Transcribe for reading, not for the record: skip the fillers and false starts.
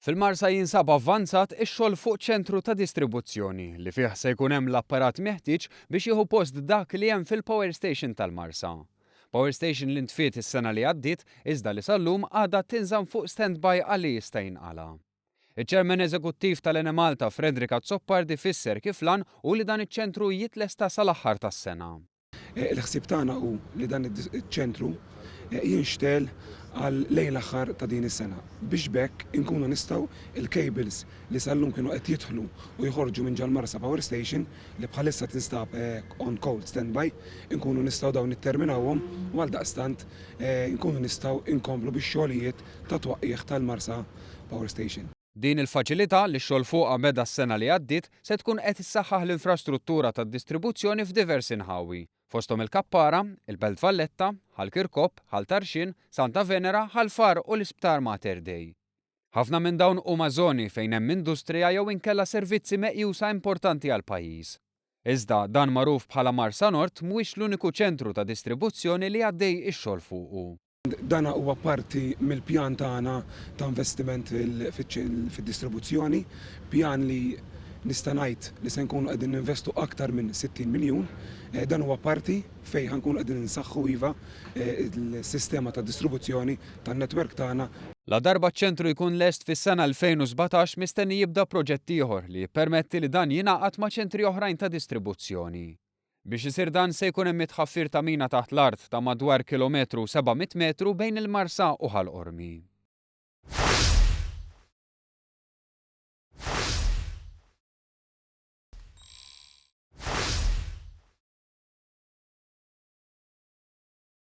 Fil-Marsa jinsab avvanzat ix-xogħol fuq ċentru ta' distribuzzjoni li fih se jkun hemm l-apparat meħtieġ biex jieħu post dak li hemm fil-Power Station tal-Marsa. Power Station li ntfiet is-sena li għaddiet iżda li sal-lum għadha tinżamm fuq standby għalli jista' jinqala. Iċ-Ċermen Eżekuttiv tal-Enemalta Fredrika Zoppardi fisser kif lan u li dan iċ-ċentru jitlesta sal-aħħar tas-sena. Il-ħsieb tagħna hu li dan iċ-ċentru jinxtel għal lejn l-aħħar ta' din is-sena biex bekk inkunu nistgħu il-cables li sallum kienu qed jidħlu u jħorġu minn ġal-Marsa Power Station li bħalissa tinstab on cold standby inkunu nistgħu dawn nitterminawhom u għaldaqstant inkunu nistgħu inkomplu bix-xogħlijiet ta' twaqqih tal-Marsa Power Station. Din il-faċilità li x-xogħol fuqha beda s-sena li għaddiet se tkun qed issaħħaħ l-infrastruttura tad-distribuzzjoni f'diversi nħawi. Fosthom il-Kappara, il-Belt Valletta, Ħal-Kirkop, Ħal-Tarxin, Santa Venera, Ħal-Far u l-Isptar Mater Dei. Ħafna minn dawn huma żoni fejn hemm industrija jew inkella servizzi meqjusa importanti għall pajjiż. Iżda dan magħruf bħala Marsa Nord mhuwiex l-uniku ċentru ta' distribuzzjoni li għaddej ix-xogħol fuqu. Dana huwa parti mill-pjan tagħna ta' investiment fid-distribuzzjoni, pjan li nista' ngħid li se nkunu qegħdin ninvestu aktar minn 60 miljun. Dan huwa parti fejn ħankunu qegħdin insaħħu iva l-sistema ta' distribuzzjoni tan-netwerk tagħna. La darba ċ-ċentru jkun lest fis-sena 2017 mistenni jibda proġett ieħor li jippermetti li dan jingħaqad ma' ċentri oħrajn ta' distribuzzjoni. Biex isir dan se jkun hemm tħaffir ta' mina taħt l-art ta' madwar kilometru 700 metru bejn il-Marsa u Ħal Qormi.